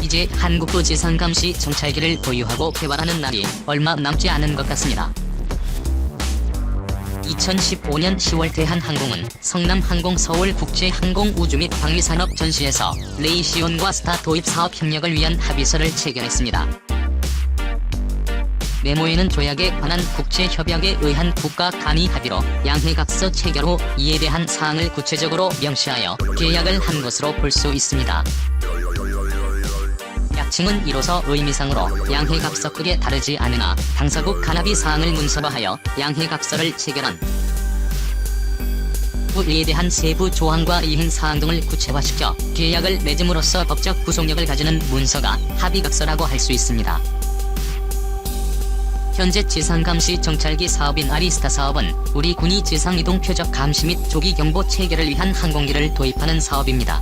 이제 한국도 지상감시 정찰기를 보유하고 개발하는 날이 얼마 남지 않은 것 같습니다. 2015년 10월 대한항공은 성남항공 서울국제항공우주 및 방위산업 전시에서 레이시온과 스타 도입 사업 협력을 위한 합의서를 체결했습니다. 메모에는 조약에 관한 국제협약에 의한 국가 간이 합의로 양해각서 체결 후 이에 대한 사항을 구체적으로 명시하여 계약을 한 것으로 볼 수 있습니다. 약칭은 이로서 의미상으로 양해각서 크게 다르지 않으나 당사국 간합의 사항을 문서화하여 양해각서를 체결한 후 이에 대한 세부 조항과 이행 사항 등을 구체화시켜 계약을 맺음으로써 법적 구속력을 가지는 문서가 합의각서라고 할 수 있습니다. 현재 지상감시 정찰기 사업인 아리스타 사업은 우리 군이 지상이동 표적 감시 및 조기 경보 체계를 위한 항공기를 도입하는 사업입니다.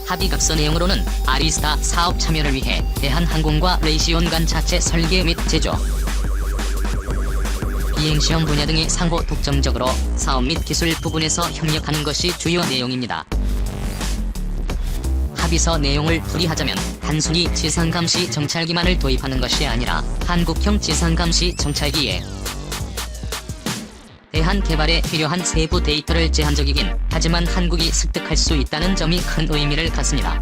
합의각서 내용으로는 아리스타 사업 참여를 위해 대한항공과 레이시온 간 자체 설계 및 제조, 비행시험 분야 등의 상호 독점적으로 사업 및 기술 부분에서 협력하는 것이 주요 내용입니다. 합의서 내용을 풀이하자면 단순히 지상감시 정찰기만을 도입하는 것이 아니라 한국형 지상감시 정찰기에 대한 개발에 필요한 세부 데이터를 제한적이긴 하지만 한국이 습득할 수 있다는 점이 큰 의미를 갖습니다.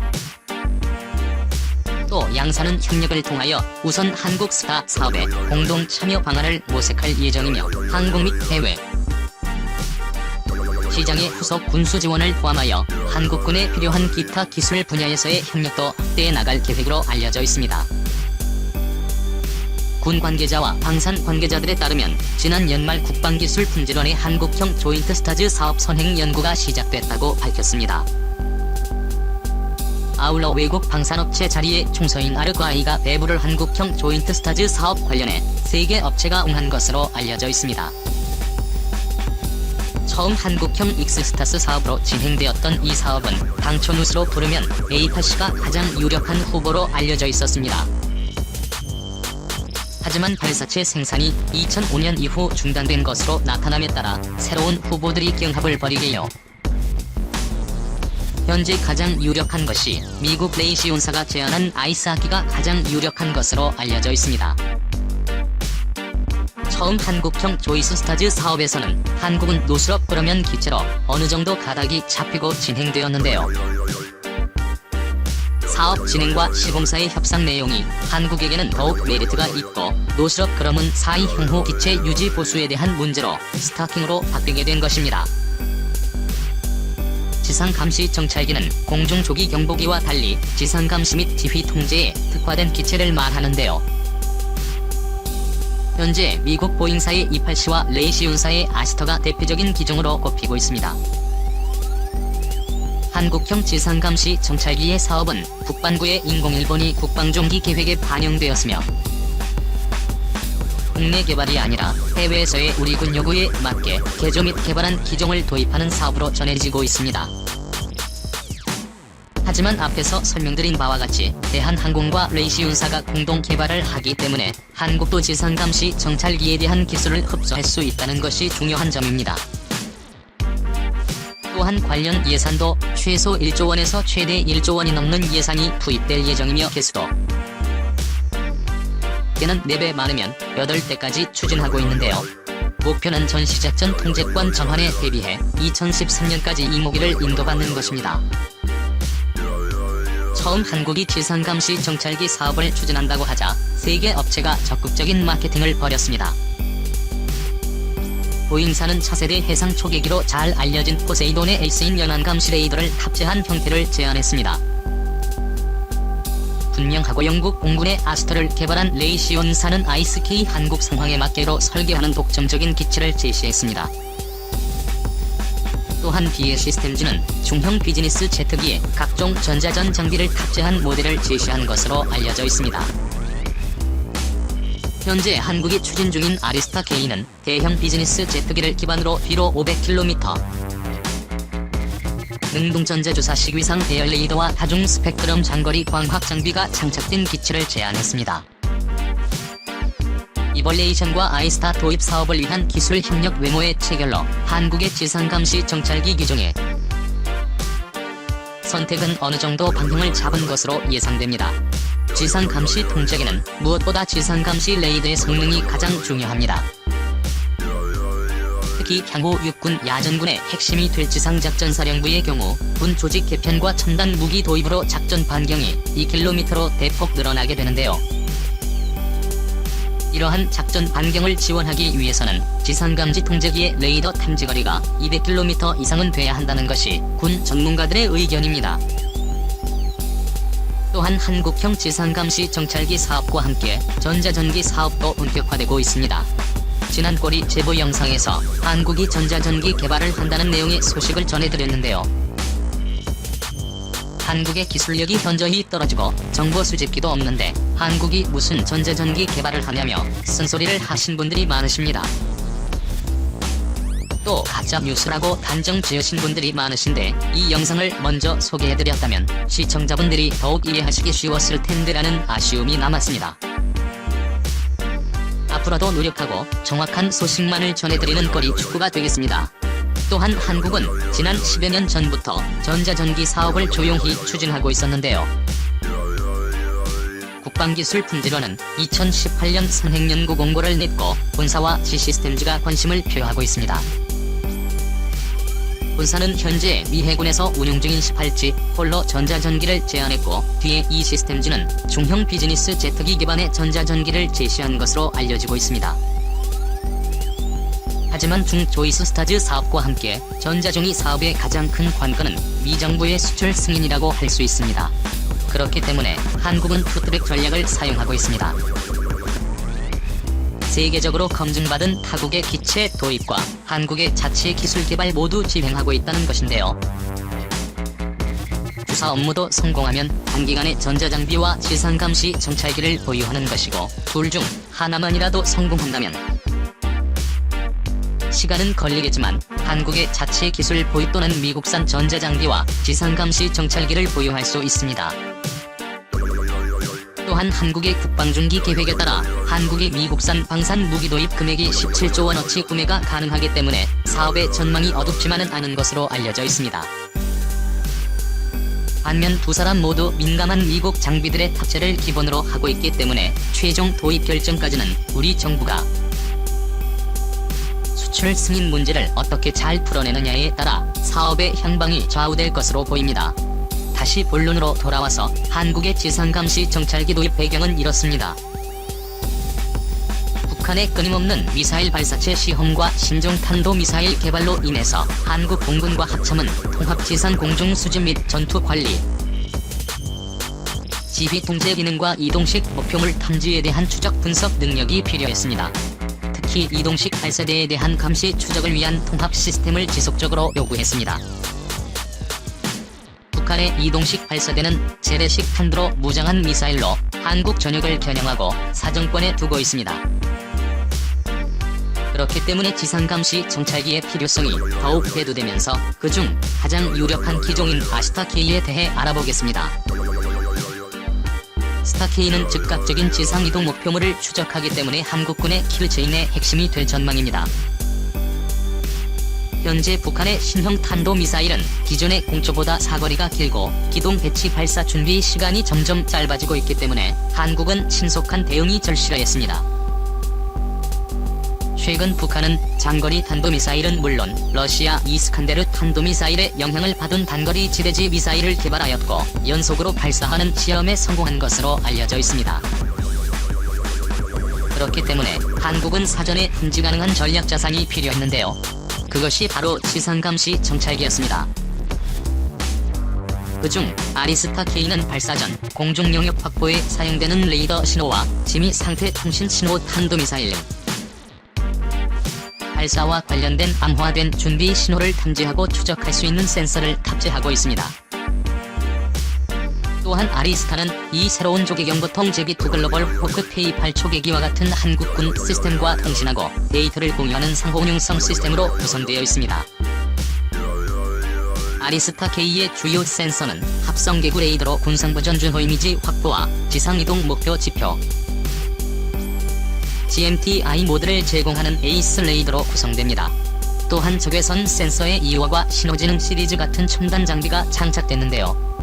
또 양사는 협력을 통하여 우선 한국 스타 사업의 공동 참여 방안을 모색할 예정이며 항공 및 해외 시장의 후속 군수 지원을 포함하여 한국군에 필요한 기타 기술 분야에서의 협력도 확대해 나갈 계획으로 알려져 있습니다. 군 관계자와 방산 관계자들에 따르면 지난 연말 국방기술 품질원의 한국형 조인트 스타즈 사업 선행 연구가 시작됐다고 밝혔습니다. 아울러 외국 방산업체 자리에 총서인 아르과이가 배부를 한국형 조인트 스타즈 사업 관련해 3개 업체가 응한 것으로 알려져 있습니다. 처음 한국형 익스스타스 사업으로 진행되었던 이 사업은 당초 누스로 부르면 에이파시가 가장 유력한 후보로 알려져 있었습니다. 하지만 발사체 생산이 2005년 이후 중단된 것으로 나타남에 따라 새로운 후보들이 경합을 벌이게요. 현재 가장 유력한 것이 미국 레이시온사가 제안한 아이스하키가 가장 유력한 것으로 알려져 있습니다. 처음 한국형 조이스 스타즈 사업에서는 한국은 노스럽 그러면 기체로 어느 정도 가닥이 잡히고 진행되었는데요. 사업 진행과 시공사의 협상 내용이 한국에게는 더욱 메리트가 있고 노스럽 그럼은 사이 향후 기체 유지 보수에 대한 문제로 스타킹으로 바뀌게 된 것입니다. 지상감시 정찰기는 공중조기 경보기와 달리 지상감시 및 지휘 통제에 특화된 기체를 말하는데요. 현재 미국 보잉사의 E-8C와 레이시온사의 아스터가 대표적인 기종으로 꼽히고 있습니다. 한국형 지상감시 정찰기의 사업은 국방부의 인공일본이 국방종기 계획에 반영되었으며 국내 개발이 아니라 해외에서의 우리 군 요구에 맞게 개조 및 개발한 기종을 도입하는 사업으로 전해지고 있습니다. 하지만 앞에서 설명드린 바와 같이 대한항공과 레이시온사가 공동 개발을 하기 때문에 한국도 지상감시 정찰기에 대한 기술을 흡수할 수 있다는 것이 중요한 점입니다. 또한 관련 예산도 최소 1조 원에서 최대 1조 원이 넘는 예산이 투입될 예정이며 개수도 때는 4배 많으면 8대까지 추진하고 있는데요. 목표는 전시작전 통제권 전환에 대비해 2013년까지 이모기를 인도받는 것입니다. 처음 한국이 지상감시 정찰기 사업을 추진한다고 하자 3개 업체가 적극적인 마케팅을 벌였습니다. 보잉사는 차세대 해상 초계기로 잘 알려진 포세이돈의 에이스인 연안감시 레이더를 탑재한 형태를 제안했습니다. 분명하고 영국 공군의 아스터를 개발한 레이시온사는 아이스케이 한국 상황에 맞게로 설계하는 독점적인 기체를 제시했습니다. 또한 BA 시스템즈는 중형 비즈니스 제트기에 각종 전자전 장비를 탑재한 모델을 제시한 것으로 알려져 있습니다. 현재 한국이 추진 중인 아리스타 K는 대형 비즈니스 제트기를 기반으로 뒤로 500km 능동전자주사식 위상 배열 레이더와 다중 스펙트럼 장거리 광학 장비가 장착된 기체를 제안했습니다. 이벌레이션과 아이스타 도입 사업을 위한 기술 협력 메모의 체결로 한국의 지상감시 정찰기 기종에 서 선택은 어느 정도 방향을 잡은 것으로 예상됩니다. 지상 감시 통제기는 무엇보다 지상 감시 레이더의 성능이 가장 중요합니다. 특히 향후 육군 야전군의 핵심이 될 지상작전사령부의 경우 군 조직 개편과 첨단 무기 도입으로 작전 반경이 2km로 대폭 늘어나게 되는데요. 이러한 작전 반경을 지원하기 위해서는 지상감지 통제기의 레이더 탐지거리가 200km 이상은 돼야 한다는 것이 군 전문가들의 의견입니다. 또한 한국형 지상감시 정찰기 사업과 함께 전자전기 사업도 본격화되고 있습니다. 지난 꼬리 제보 영상에서 한국이 전자전기 개발을 한다는 내용의 소식을 전해드렸는데요. 한국의 기술력이 현저히 떨어지고 정보 수집기도 없는데 한국이 무슨 전자전기 개발을 하냐며 쓴소리를 하신 분들이 많으십니다. 또 가짜 뉴스라고 단정 지으신 분들이 많으신데 이 영상을 먼저 소개해드렸다면 시청자분들이 더욱 이해하시기 쉬웠을 텐데라는 아쉬움이 남았습니다. 앞으로도 노력하고 정확한 소식만을 전해드리는 꼬리 축구가 되겠습니다. 또한 한국은 지난 10여 년 전부터 전자전기 사업을 조용히 추진하고 있었는데요. 국방기술품지로는 2018년 선행연구 공고를 냈고 본사와 G시스템즈가 관심을 표하고 있습니다. 본사는 현재 미 해군에서 운용 중인 18지 홀로 전자전기를 제안했고 뒤에 E시스템즈는 중형 비즈니스 제트기 기반의 전자전기를 제시한 것으로 알려지고 있습니다. 하지만 중조이스 스타즈 사업과 함께 전자종이 사업의 가장 큰 관건은 미 정부의 수출 승인이라고 할 수 있습니다. 그렇기 때문에 한국은 투트랙 전략을 사용하고 있습니다. 세계적으로 검증받은 타국의 기체 도입과 한국의 자체 기술 개발 모두 진행하고 있다는 것인데요. 주사 업무도 성공하면 단기간에 전자장비와 지상감시 정찰기를 보유하는 것이고 둘 중 하나만이라도 성공한다면 시간은 걸리겠지만 한국의 자체 기술 보유 또는 미국산 전자장비와 지상감시 정찰기를 보유할 수 있습니다. 또한 한국의 국방중기 계획에 따라 한국의 미국산 방산 무기 도입 금액이 17조 원어치 구매가 가능하기 때문에 사업의 전망이 어둡지만은 않은 것으로 알려져 있습니다. 반면 두 사람 모두 민감한 미국 장비들의 탑재를 기본으로 하고 있기 때문에 최종 도입 결정까지는 우리 정부가 수출 승인 문제를 어떻게 잘 풀어내느냐에 따라 사업의 향방이 좌우될 것으로 보입니다. 다시 본론으로 돌아와서 한국의 지상감시 정찰기 도입 배경은 이렇습니다. 북한의 끊임없는 미사일 발사체 시험과 신종 탄도미사일 개발로 인해서 한국 공군과 합참은 통합지상공중수집 및 전투관리, 지휘 통제 기능과 이동식 목표물 탐지에 대한 추적 분석 능력이 필요했습니다. 특히 이동식 발사대에 대한 감시 추적을 위한 통합 시스템을 지속적으로 요구했습니다. 북한의 이동식 발사대는 재래식 탄두로 무장한 미사일로 한국 전역을 겨냥하고 사정권에 두고 있습니다. 그렇기 때문에 지상감시 정찰기의 필요성이 더욱 대두되면서 그중 가장 유력한 기종인 아스타K에 대해 알아보겠습니다. 스타K는 즉각적인 지상이동 목표물을 추적하기 때문에 한국군의 킬체인의 핵심이 될 전망입니다. 현재 북한의 신형 탄도미사일은 기존의 공초보다 사거리가 길고 기동 배치 발사 준비 시간이 점점 짧아지고 있기 때문에 한국은 신속한 대응이 절실했습니다. 최근 북한은 장거리 탄도미사일은 물론 러시아 이스칸데르 탄도미사일의 영향을 받은 단거리 지대지 미사일을 개발하였고 연속으로 발사하는 시험에 성공한 것으로 알려져 있습니다. 그렇기 때문에 한국은 사전에 탐지 가능한 전략 자산이 필요했는데요. 그것이 바로 지상감시 정찰기였습니다. 그중 아리스타K는 발사 전 공중 영역 확보에 사용되는 레이더 신호와 지미 상태 통신 신호 탄도미사일 등 발사와 관련된 암호화된 준비 신호를 탐지하고 추적할 수 있는 센서를 탑재하고 있습니다. 또한 아리스타는 이 새로운 조개경보통 제비2 글로벌 호크 K8 초계기와 같은 한국군 시스템과 통신하고 데이터를 공유하는 상호용성 시스템으로 구성되어 있습니다. 아리스타K의 주요 센서는 합성개구 레이더로 군상보전 준호 이미지 확보와 지상이동 목표 지표, GMTI 모드를 제공하는 에이스 레이더로 구성됩니다. 또한 적외선 센서의 2호과 신호지능 시리즈 같은 첨단 장비가 장착됐는데요.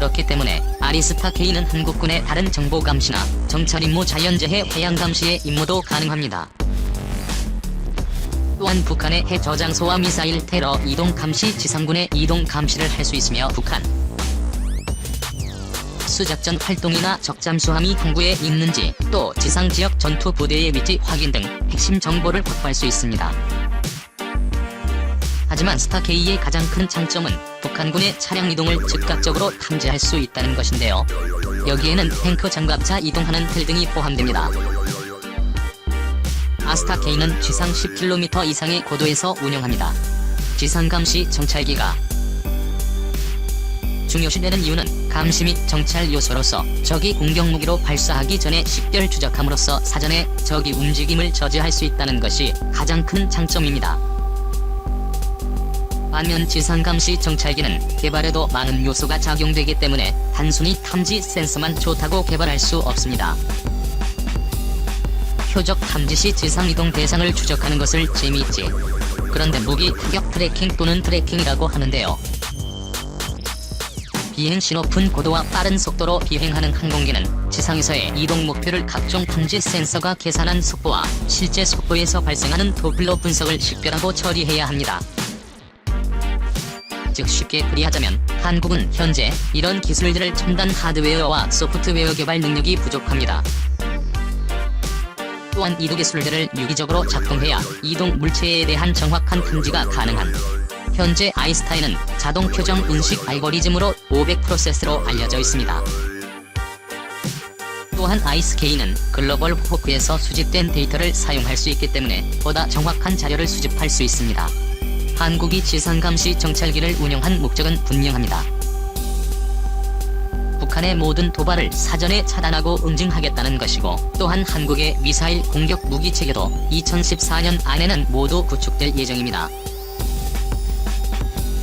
그렇기 때문에 아리스타 K는 한국군의 다른 정보 감시나 정찰 임무, 자연재해, 해양 감시의 임무도 가능합니다. 또한 북한의 핵 저장소와 미사일 테러 이동 감시, 지상군의 이동 감시를 할 수 있으며 북한 수작전 활동이나 적잠수함이 항구에 있는지, 또 지상지역 전투부대의 위치 확인 등 핵심 정보를 확보할 수 있습니다. 하지만 스타K의 가장 큰 장점은 북한군의 차량 이동을 즉각적으로 탐지할 수 있다는 것인데요. 여기에는 탱크, 장갑차 이동하는 텔 등이 포함됩니다. 아스타K는 지상 10km 이상의 고도에서 운영합니다. 지상감시 정찰기가 중요시되는 이유는 감시 및 정찰 요소로서 적이 공격 무기로 발사하기 전에 식별 추적함으로써 사전에 적이 움직임을 저지할 수 있다는 것이 가장 큰 장점입니다. 반면 지상감시 정찰기는 개발에도 많은 요소가 작용되기 때문에 단순히 탐지 센서만 좋다고 개발할 수 없습니다. 표적 탐지 시 지상 이동 대상을 추적하는 것을 재미있지. 그런데 무기 타격 트래킹 또는 트래킹이라고 하는데요. 비행시 높은 고도와 빠른 속도로 비행하는 항공기는 지상에서의 이동 목표를 각종 탐지 센서가 계산한 속보와 실제 속보에서 발생하는 도플러 분석을 식별하고 처리해야 합니다. 즉 쉽게 풀이하자면 한국은 현재 이런 기술들을 첨단 하드웨어와 소프트웨어 개발 능력이 부족합니다. 또한 이두 기술들을 유기적으로 작동해야 이동 물체에 대한 정확한 탐지가 가능한 현재 아이스타인은 자동 표정 인식 알고리즘으로 500프로세스로 알려져 있습니다. 또한 아이스K는 글로벌 호크에서 수집된 데이터를 사용할 수 있기 때문에 보다 정확한 자료를 수집할 수 있습니다. 한국이 지상감시 정찰기를 운영한 목적은 분명합니다. 북한의 모든 도발을 사전에 차단하고 응징하겠다는 것이고, 또한 한국의 미사일 공격 무기 체계도 2014년 안에는 모두 구축될 예정입니다.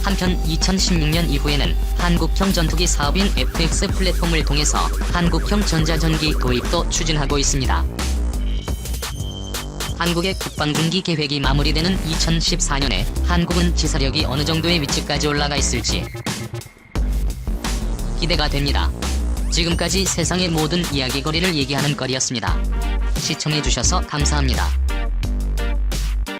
한편 2016년 이후에는 한국형 전투기 사업인 FX 플랫폼을 통해서 한국형 전자전기 도입도 추진하고 있습니다. 한국의 국방중기 계획이 마무리되는 2014년에 한국은 지사력이 어느 정도의 위치까지 올라가 있을지 기대가 됩니다. 지금까지 세상의 모든 이야기거리를 얘기하는 거리였습니다. 시청해주셔서 감사합니다.